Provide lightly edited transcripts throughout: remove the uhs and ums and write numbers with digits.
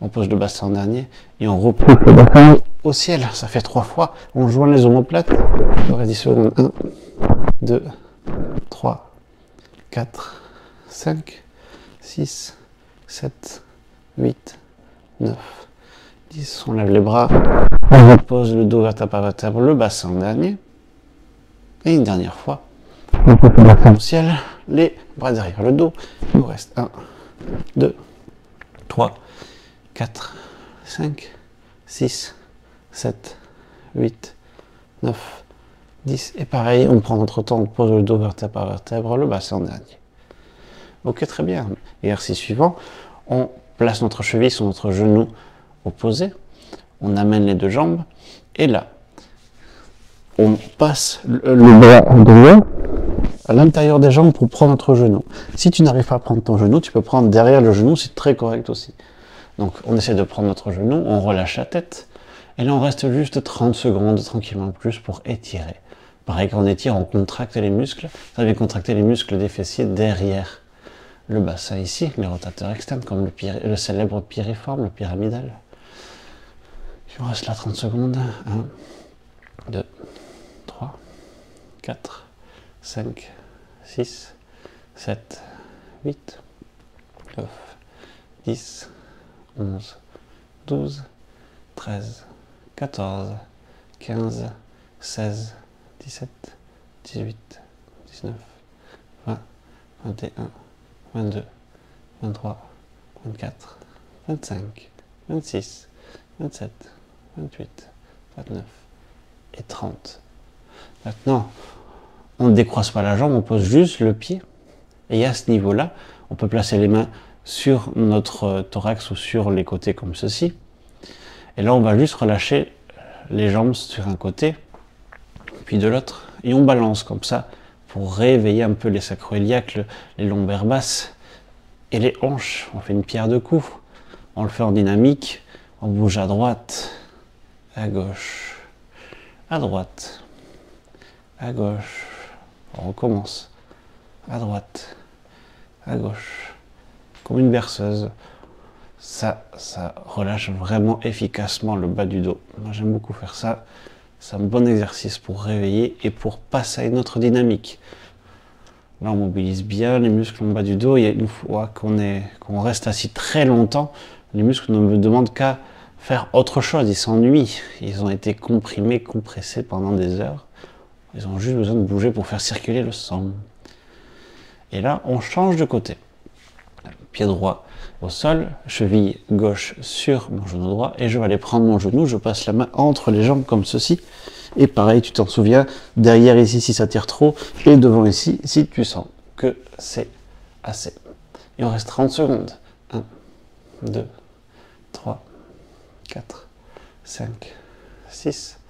On pose le bassin en dernier et on repousse le bassin au ciel. Ça fait 3 fois. On joint les omoplates. Il reste 10 secondes. 1, 2, 3, 4, 5, 6, 7, 8, 9, 10. On lève les bras. On repose le dos vertèbre par vertèbre, le bassin en dernier. Et une dernière fois. On pousse le bassin au ciel. Les bras derrière le dos. Il nous reste 1, 2, 3, 4, 5, 6, 7, 8, 9, 10. Et pareil, on prend notre temps, on pose le dos vertèbre par vertèbre, le bassin en dernier. Ok, très bien. Exercice suivant, on place notre cheville sur notre genou opposé, on amène les deux jambes, et là, on passe le bras droit à l'intérieur des jambes pour prendre notre genou. Si tu n'arrives pas à prendre ton genou, tu peux prendre derrière le genou, c'est très correct aussi. Donc on essaie de prendre notre genou, on relâche la tête, et là on reste juste 30 secondes tranquillement plus pour étirer. Pareil, quand on étire, on contracte les muscles. Ça va contracter les muscles des fessiers derrière le bassin ici, les rotateurs externes, comme le célèbre piriforme, le pyramidal. Je reste là 30 secondes. 1, 2, 3, 4, 5, 6, 7, 8, 9, 10, 11, 12, 13, 14, 15, 16, 17, 18, 19, 20, 21, 22, 23, 24, 25, 26, 27, 28, 29 et 30. Maintenant, on ne décroise pas la jambe, on pose juste le pied. Et à ce niveau-là, on peut placer les mains sur notre thorax ou sur les côtés comme ceci. Et là, on va juste relâcher les jambes sur un côté, puis de l'autre. Et on balance comme ça pour réveiller un peu les sacro-iliaques, les lombaires basses et les hanches. On fait une pierre de coups. On le fait en dynamique. On bouge à droite, à gauche, à droite, à gauche. On recommence. À droite, à gauche. Comme une berceuse. Ça relâche vraiment efficacement le bas du dos. Moi, j'aime beaucoup faire ça. C'est un bon exercice pour réveiller et pour passer à une autre dynamique. Là, on mobilise bien les muscles en bas du dos. Et une fois qu'on reste assis très longtemps, les muscles ne me demandent qu'à faire autre chose. Ils s'ennuient. Ils ont été comprimés, compressés pendant des heures. Ils ont juste besoin de bouger pour faire circuler le sang. Et là, on change de côté. Pied droit au sol, cheville gauche sur mon genou droit, et je vais aller prendre mon genou, je passe la main entre les jambes comme ceci, et pareil, tu t'en souviens, derrière ici si ça tire trop, et devant ici si tu sens que c'est assez. Il en reste 30 secondes. 1, 2, 3, 4, 5, 6,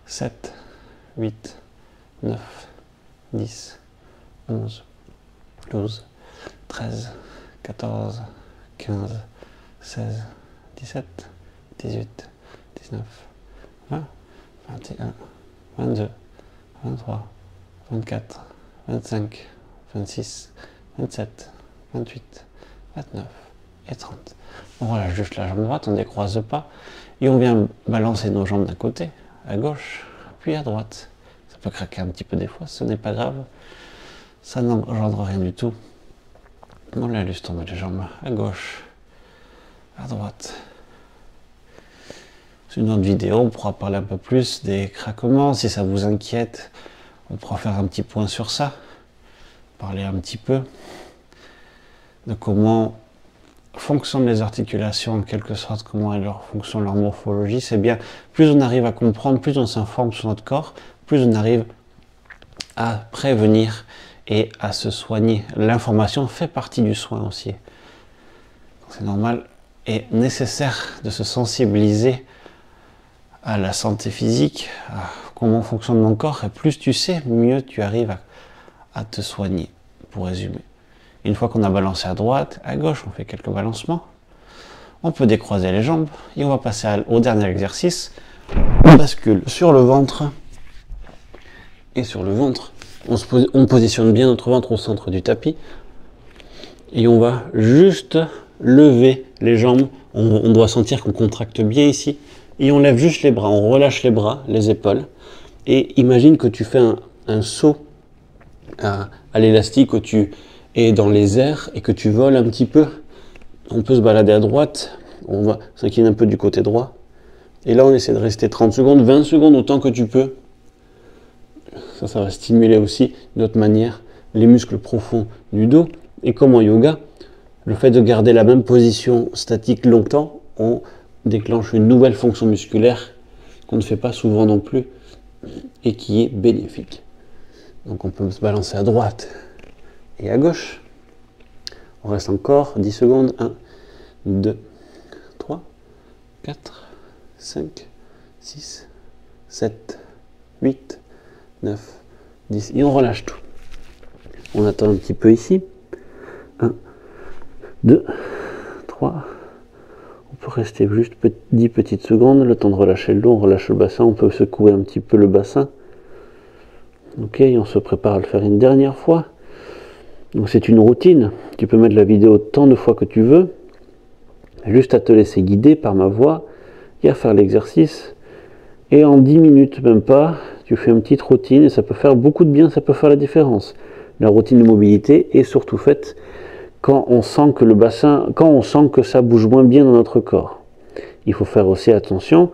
7, 8, 9, 10, 11, 12, 13, 14, 15, 16, 17, 18, 19, 20, 21, 22, 23, 24, 25, 26, 27, 28, 29 et 30. On relâche juste la jambe droite, on ne décroise pas et on vient balancer nos jambes d'un côté, à gauche, puis à droite. Ça peut craquer un petit peu des fois, ce n'est pas grave. Ça n'engendre rien du tout. On la laisse tomber les jambes à gauche, à droite. C'est une autre vidéo, on pourra parler un peu plus des craquements. Si ça vous inquiète, on pourra faire un petit point sur ça. Parler un petit peu de comment fonctionnent les articulations, en quelque sorte, comment fonctionne leur morphologie. C'est bien, plus on arrive à comprendre, plus on s'informe sur notre corps, plus on arrive à prévenir et à se soigner. L'information fait partie du soin aussi. C'est normal et nécessaire de se sensibiliser à la santé physique, à comment fonctionne mon corps, et plus tu sais, mieux tu arrives à te soigner, pour résumer. Une fois qu'on a balancé à droite, à gauche, on fait quelques balancements, on peut décroiser les jambes, et on va passer au dernier exercice. On bascule sur le ventre, et sur le ventre, on positionne bien notre ventre au centre du tapis, et on va juste lever les jambes, On doit sentir qu'on contracte bien ici. Et on lève juste les bras, on relâche les bras, les épaules. Et imagine que tu fais un saut à l'élastique, où tu es dans les airs et que tu voles un petit peu. On peut se balader à droite, on va s'incliner un peu du côté droit. Et là, on essaie de rester 30 secondes, 20 secondes autant que tu peux. Ça va stimuler aussi d'autre manière les muscles profonds du dos. Et comme en yoga, le fait de garder la même position statique longtemps, on déclenche une nouvelle fonction musculaire qu'on ne fait pas souvent non plus et qui est bénéfique. Donc on peut se balancer à droite et à gauche. On reste encore 10 secondes. 1, 2, 3, 4, 5, 6, 7, 8, 9, 10. Et on relâche tout. On attend un petit peu ici. 1, 2, 3. On peut rester juste 10 petites secondes, le temps de relâcher le dos, on relâche le bassin, on peut secouer un petit peu le bassin. Ok, on se prépare à le faire une dernière fois. Donc c'est une routine, tu peux mettre la vidéo tant de fois que tu veux, juste à te laisser guider par ma voix et à faire l'exercice. Et en 10 minutes, même pas, tu fais une petite routine et ça peut faire beaucoup de bien, ça peut faire la différence. La routine de mobilité est surtout faite quand on sent que le bassin, quand on sent que ça bouge moins bien dans notre corps. Il faut faire aussi attention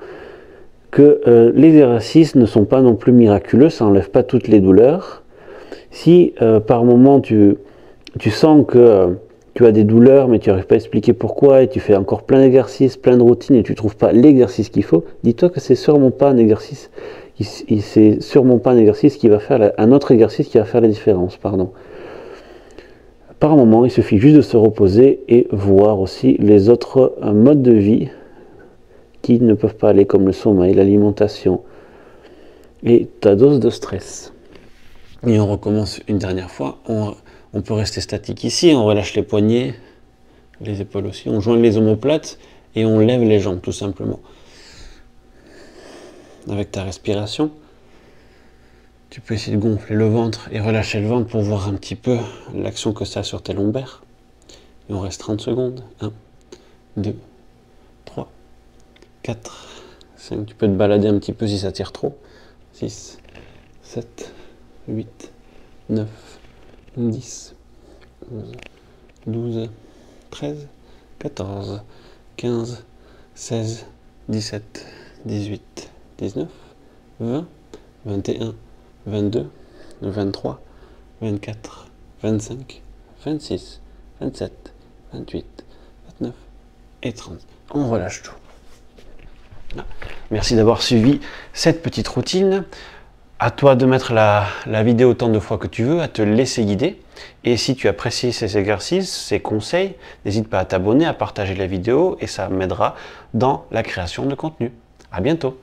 que les exercices ne sont pas non plus miraculeux, ça n'enlève pas toutes les douleurs. Si par moment tu sens que tu as des douleurs mais tu n'arrives pas à expliquer pourquoi et tu fais encore plein d'exercices, plein de routines et tu ne trouves pas l'exercice qu'il faut, dis-toi que c'est sûrement pas un exercice, c'est sûrement pas un exercice qui va faire un autre exercice qui va faire la différence, pardon. Par moment, il suffit juste de se reposer et voir aussi les autres modes de vie qui ne peuvent pas aller, comme le sommeil, l'alimentation et ta dose de stress. Et on recommence une dernière fois. On peut rester statique ici, on relâche les poignets, les épaules aussi, on joint les omoplates et on lève les jambes tout simplement. Avec ta respiration, tu peux essayer de gonfler le ventre et relâcher le ventre pour voir un petit peu l'action que ça a sur tes lombaires. Et on reste 30 secondes. 1, 2, 3, 4, 5. Tu peux te balader un petit peu si ça tire trop. 6, 7, 8, 9, 10, 11, 12, 13, 14, 15, 16, 17, 18, 19, 20, 21, 22, 23, 24, 25, 26, 27, 28, 29 et 30. On relâche tout. Merci d'avoir suivi cette petite routine. À toi de mettre la vidéo autant de fois que tu veux, à te laisser guider. Et si tu apprécies ces exercices, ces conseils, n'hésite pas à t'abonner, à partager la vidéo et ça m'aidera dans la création de contenu. À bientôt.